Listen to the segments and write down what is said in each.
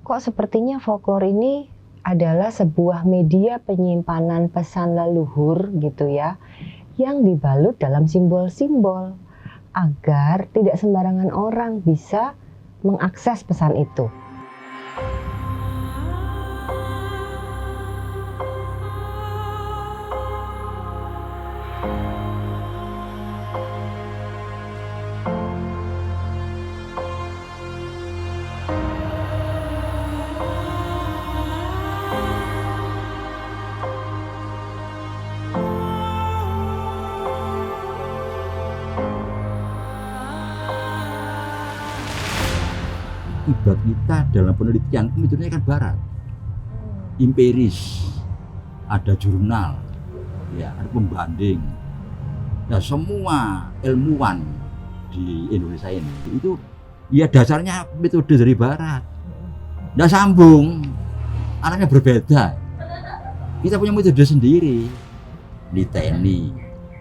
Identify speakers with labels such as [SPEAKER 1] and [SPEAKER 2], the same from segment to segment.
[SPEAKER 1] kok sepertinya folklore ini adalah sebuah media penyimpanan pesan leluhur gitu ya, yang dibalut dalam simbol-simbol agar tidak sembarangan orang bisa mengakses pesan itu.
[SPEAKER 2] Ibarat kita dalam penelitian metodenya kan barat, empiris, ada jurnal, ya, ada pembanding. Nah, semua ilmuwan di Indonesia ini itu ya dasarnya metode dari barat. Nggak sambung, anaknya berbeda. Kita punya metode sendiri, niteni,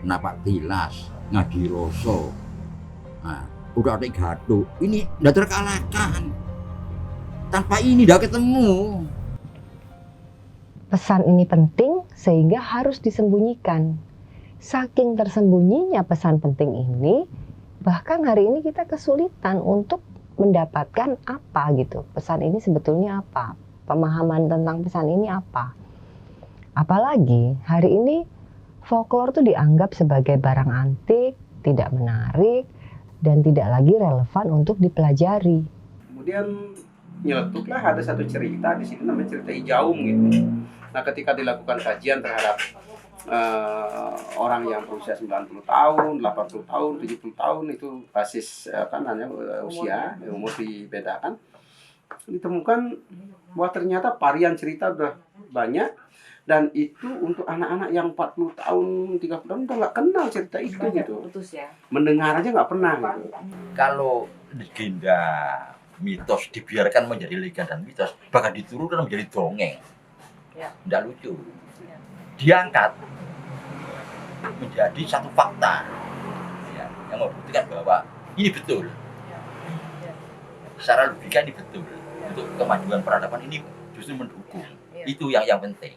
[SPEAKER 2] napak tilas, ngadi rasa. Nah, udah ada gaduh, ini udah terkalahkan. Tanpa ini udah ketemu.
[SPEAKER 1] Pesan ini penting sehingga harus disembunyikan. Saking tersembunyinya pesan penting ini, bahkan hari ini kita kesulitan untuk mendapatkan apa gitu. Pesan ini sebetulnya apa? Pemahaman tentang pesan ini apa? Apalagi hari ini folklore itu dianggap sebagai barang antik, tidak menarik, dan tidak lagi relevan untuk dipelajari.
[SPEAKER 3] Kemudian nyeletuklah ada satu cerita di sini namanya cerita Ijaum gitu. Nah, ketika dilakukan kajian terhadap orang yang berusia 90 tahun, 80 tahun, 70 tahun itu basis usia, umur dibedakan, ditemukan bahwa ternyata varian cerita udah banyak. Dan itu untuk anak-anak yang 40 tahun, 30 tahun udah nggak kenal cerita itu gitu.
[SPEAKER 4] Putus ya.
[SPEAKER 3] Mendengar aja nggak pernah gitu.
[SPEAKER 2] Kalau legenda mitos dibiarkan menjadi legenda dan mitos, bahkan diturunkan menjadi dongeng, nggak lucu. Diangkat menjadi satu fakta, ya, yang membuktikan bahwa ini betul. Secara logika ini betul. Untuk kemajuan peradaban ini justru mendukung. Itu yang penting.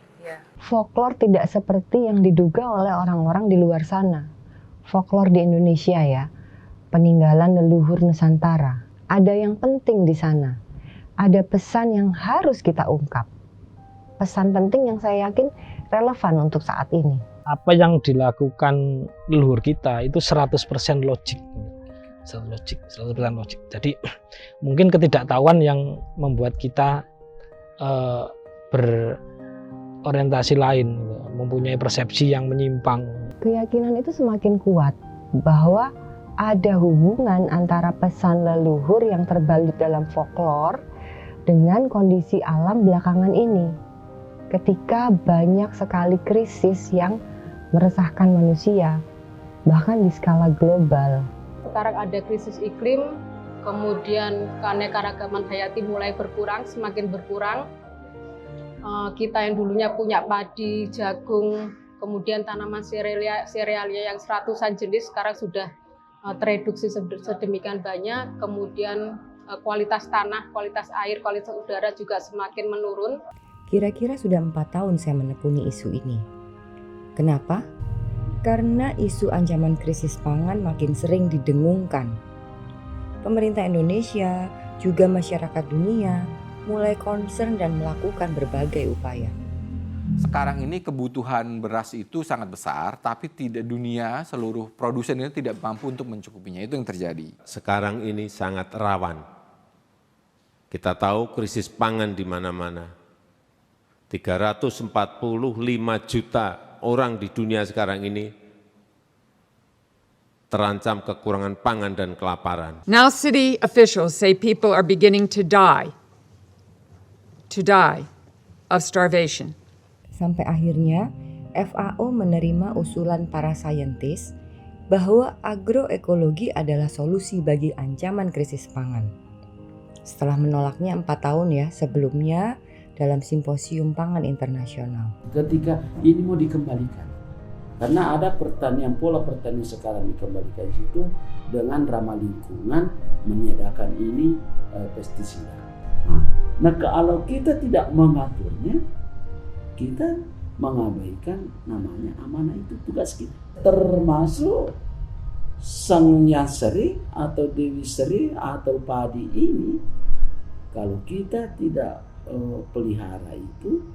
[SPEAKER 1] Folklore tidak seperti yang diduga oleh orang-orang di luar sana. Folklore di Indonesia ya, peninggalan leluhur Nusantara. Ada yang penting di sana. Ada pesan yang harus kita ungkap. Pesan penting yang saya yakin relevan untuk saat ini.
[SPEAKER 5] Apa yang dilakukan leluhur kita itu 100% logik. 100% logik. Jadi mungkin ketidaktahuan yang membuat kita berorientasi lain, mempunyai persepsi yang menyimpang.
[SPEAKER 1] Keyakinan itu semakin kuat bahwa ada hubungan antara pesan leluhur yang terbalut dalam folklore dengan kondisi alam belakangan ini. Ketika banyak sekali krisis yang meresahkan manusia, bahkan di skala global.
[SPEAKER 4] Sekarang ada krisis iklim, kemudian keanekaragaman hayati mulai berkurang, semakin berkurang. Kita yang dulunya punya padi, jagung, kemudian tanaman serealia yang seratusan jenis sekarang sudah tereduksi sedemikian banyak. Kemudian kualitas tanah, kualitas air, kualitas udara juga semakin menurun.
[SPEAKER 6] Kira-kira sudah 4 tahun saya menekuni isu ini. Kenapa? Karena isu ancaman krisis pangan makin sering didengungkan. Pemerintah Indonesia, juga masyarakat dunia, mulai concern dan melakukan berbagai upaya.
[SPEAKER 7] Sekarang ini kebutuhan beras itu sangat besar, tapi tidak dunia seluruh produsen itu tidak mampu untuk mencukupinya. Itu yang terjadi.
[SPEAKER 8] Sekarang ini sangat rawan. Kita tahu krisis pangan di mana-mana. 345 juta orang di dunia sekarang ini terancam kekurangan pangan dan kelaparan.
[SPEAKER 9] Now city officials say people are beginning to die of starvation.
[SPEAKER 6] Sampai akhirnya FAO menerima usulan para saintis bahwa agroekologi adalah solusi bagi ancaman krisis pangan. Setelah menolaknya 4 tahun ya sebelumnya dalam simposium pangan internasional.
[SPEAKER 10] Ketika ini mau dikembalikan, karena ada pertanian, pola pertanian sekarang dikembalikan situ dengan ramah lingkungan, meniadakan ini pestisida. Nah, Nah, kalau kita tidak mengaturnya, kita mengabaikan namanya amanah, itu tugas kita. Termasuk Sang Hyang Sri atau Dewi Sri atau padi ini, kalau kita tidak pelihara itu,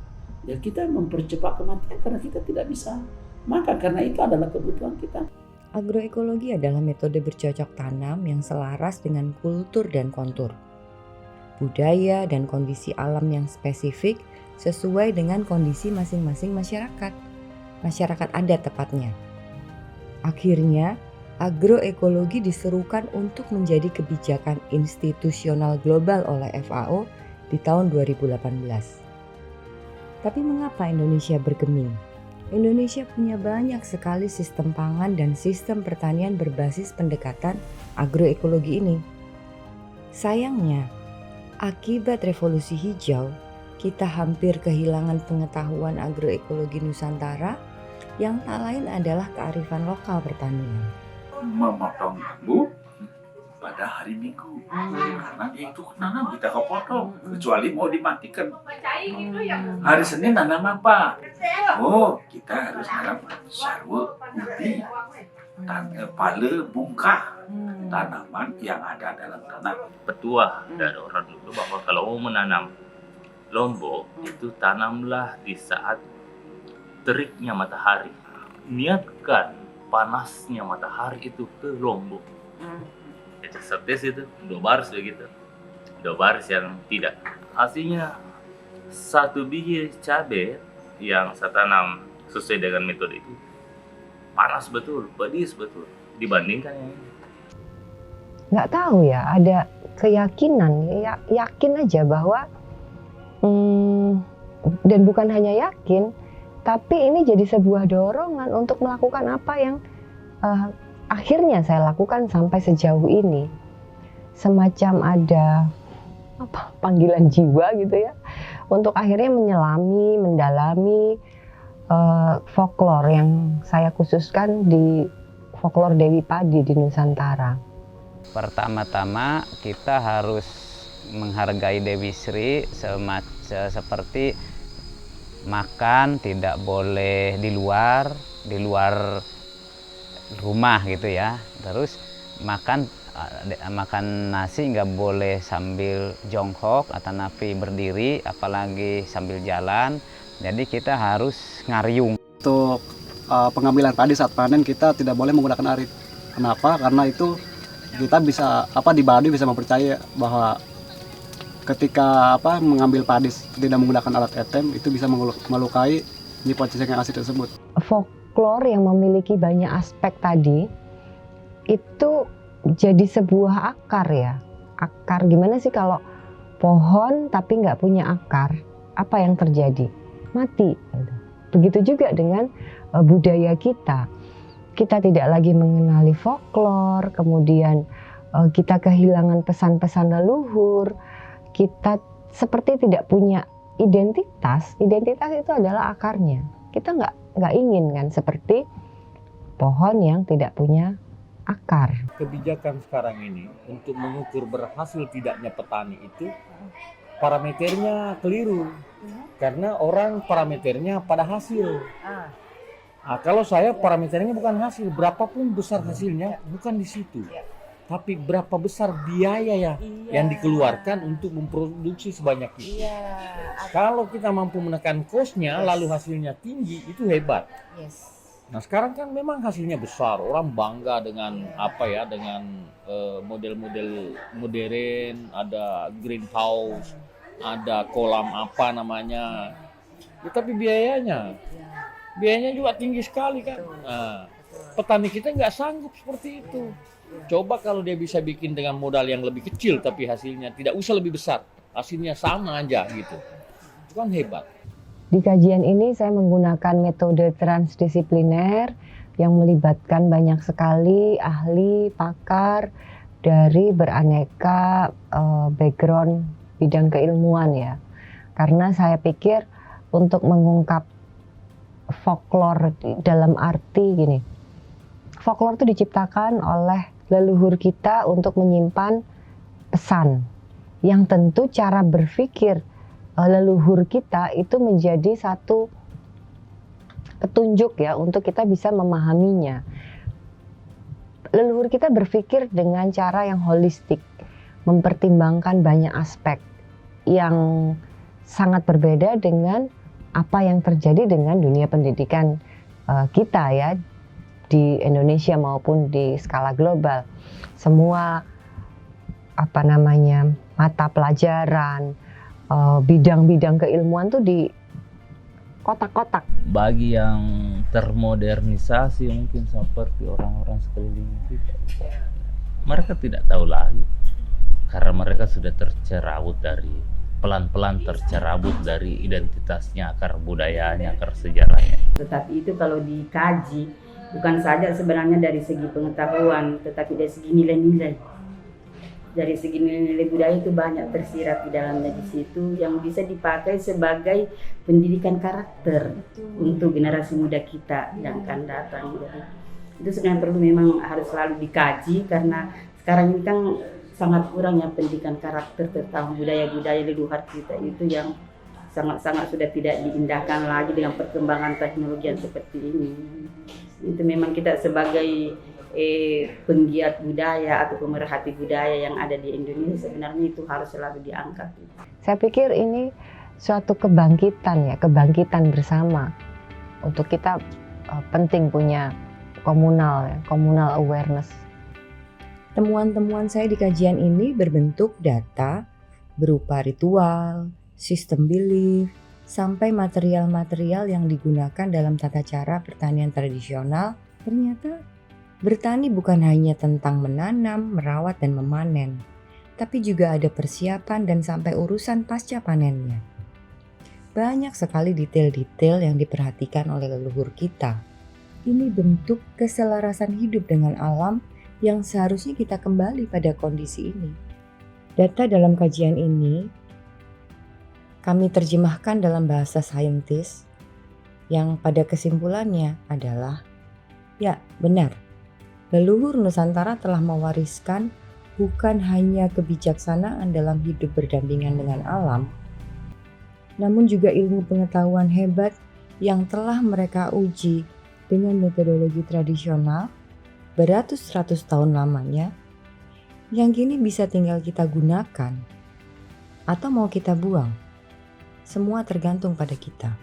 [SPEAKER 10] ya kita mempercepat kematian karena kita tidak bisa makan, karena itu adalah kebutuhan kita.
[SPEAKER 6] Agroekologi adalah metode bercocok tanam yang selaras dengan kultur dan kontur, budaya dan kondisi alam yang spesifik sesuai dengan kondisi masing-masing masyarakat adat tepatnya. Akhirnya, agroekologi diserukan untuk menjadi kebijakan institusional global oleh FAO di tahun 2018. Tapi mengapa Indonesia bergeming? Indonesia punya banyak sekali sistem pangan dan sistem pertanian berbasis pendekatan agroekologi ini. Sayangnya, akibat revolusi hijau, kita hampir kehilangan pengetahuan agroekologi Nusantara yang tak lain adalah kearifan lokal pertanian.
[SPEAKER 11] Memotong bambu pada hari Minggu karena itu nanam kita kepotong, kecuali mau dimatikan. Hari Senin nanam apa? Oh, kita harus nanam sarwa, ubi, pale, bungkah, tanaman yang ada dalam tanah.
[SPEAKER 12] Petua dari orang dulu bahwa kalau mau menanam lombok itu tanamlah di saat teriknya matahari. Niatkan panasnya matahari itu ke lombok. Jadi setes itu 2 baris begitu. 2 baris yang tidak. Hasilnya 1 biji cabai yang saya tanam sesuai dengan metode itu panas betul, pedis betul dibandingkan yang ini.
[SPEAKER 1] Nggak tahu ya, ada keyakinan, yakin aja bahwa dan bukan hanya yakin, tapi ini jadi sebuah dorongan untuk melakukan apa yang akhirnya saya lakukan sampai sejauh ini. Semacam ada panggilan jiwa gitu ya, untuk akhirnya menyelami, mendalami folklore yang saya khususkan di folklore Dewi Padi di Nusantara.
[SPEAKER 13] Pertama-tama kita harus menghargai Dewi Sri seperti makan tidak boleh di luar rumah gitu ya. Terus makan nasi nggak boleh sambil jongkok atau napi berdiri, apalagi sambil jalan. Jadi kita harus ngariung.
[SPEAKER 14] Untuk pengambilan padi saat panen kita tidak boleh menggunakan arit. Kenapa? Karena itu kita bisa di Baduy bisa mempercaya bahwa ketika mengambil padi tidak menggunakan alat etem itu bisa melukai nyipot cacing asli tersebut.
[SPEAKER 1] Folklore yang memiliki banyak aspek tadi itu jadi sebuah akar ya. Akar gimana sih kalau pohon tapi nggak punya akar? Apa yang terjadi? Mati. Begitu juga dengan budaya kita. Kita tidak lagi mengenali folklore, kemudian kita kehilangan pesan-pesan leluhur. Kita seperti tidak punya identitas. Identitas itu adalah akarnya. Kita nggak ingin kan seperti pohon yang tidak punya akar.
[SPEAKER 15] Kebijakan sekarang ini untuk mengukur berhasil tidaknya petani itu parameternya keliru, karena orang parameternya pada hasil. Nah, kalau saya parameternya bukan hasil, berapapun besar hasilnya bukan di situ. Tapi berapa besar biaya yang dikeluarkan untuk memproduksi sebanyak itu. Kalau kita mampu menekan cost-nya lalu hasilnya tinggi, itu hebat. Nah sekarang kan memang hasilnya besar, orang bangga dengan dengan model-model modern, ada greenhouse, ada kolam tapi biayanya juga tinggi sekali kan. Nah, petani kita nggak sanggup seperti itu. Coba kalau dia bisa bikin dengan modal yang lebih kecil tapi hasilnya tidak usah lebih besar, hasilnya sama aja gitu. Itu kan hebat.
[SPEAKER 1] Di kajian ini saya menggunakan metode transdisipliner yang melibatkan banyak sekali ahli, pakar dari beraneka background bidang keilmuan ya. Karena saya pikir untuk mengungkap folklore dalam arti gini, folklore itu diciptakan oleh leluhur kita untuk menyimpan pesan yang tentu cara berpikir leluhur kita itu menjadi satu petunjuk ya untuk kita bisa memahaminya. Leluhur kita berpikir dengan cara yang holistik, mempertimbangkan banyak aspek yang sangat berbeda dengan apa yang terjadi dengan dunia pendidikan kita ya di Indonesia maupun di skala global. Semua mata pelajaran, bidang-bidang keilmuan tuh di kotak-kotak.
[SPEAKER 12] Bagi yang termodernisasi mungkin seperti orang-orang sekeliling kita, mereka tidak tahu lagi karena mereka sudah pelan-pelan tercerabut dari identitasnya, akar budayanya, akar sejarahnya.
[SPEAKER 16] Tetapi itu kalau dikaji bukan saja sebenarnya dari segi pengetahuan, tetapi dari segi nilai-nilai. Dari segi nilai budaya itu banyak tersirat di dalamnya di situ yang bisa dipakai sebagai pendidikan karakter untuk generasi muda kita yang akan datang. Jadi itu sebenarnya perlu memang harus selalu dikaji karena sekarang ini kan sangat kurang ya pendidikan karakter tentang budaya-budaya leluhur kita itu yang sangat-sangat sudah tidak diindahkan lagi dengan perkembangan teknologi yang seperti ini. Itu memang kita sebagai penggiat budaya atau pemerhati budaya yang ada di Indonesia sebenarnya itu harus selalu diangkat.
[SPEAKER 1] Saya pikir ini suatu kebangkitan kebangkitan bersama untuk kita penting punya komunal awareness.
[SPEAKER 6] Temuan-temuan saya di kajian ini berbentuk data berupa ritual, sistem belief, sampai material-material yang digunakan dalam tata cara pertanian tradisional. Ternyata bertani bukan hanya tentang menanam, merawat, dan memanen, tapi juga ada persiapan dan sampai urusan pasca panennya. Banyak sekali detail-detail yang diperhatikan oleh leluhur kita. Ini bentuk keselarasan hidup dengan alam yang seharusnya kita kembali pada kondisi ini. Data dalam kajian ini kami terjemahkan dalam bahasa saintis yang pada kesimpulannya adalah, ya benar, leluhur Nusantara telah mewariskan bukan hanya kebijaksanaan dalam hidup berdampingan dengan alam, namun juga ilmu pengetahuan hebat yang telah mereka uji dengan metodologi tradisional beratus-ratus tahun lamanya, yang kini bisa tinggal kita gunakan atau mau kita buang. Semua tergantung pada kita.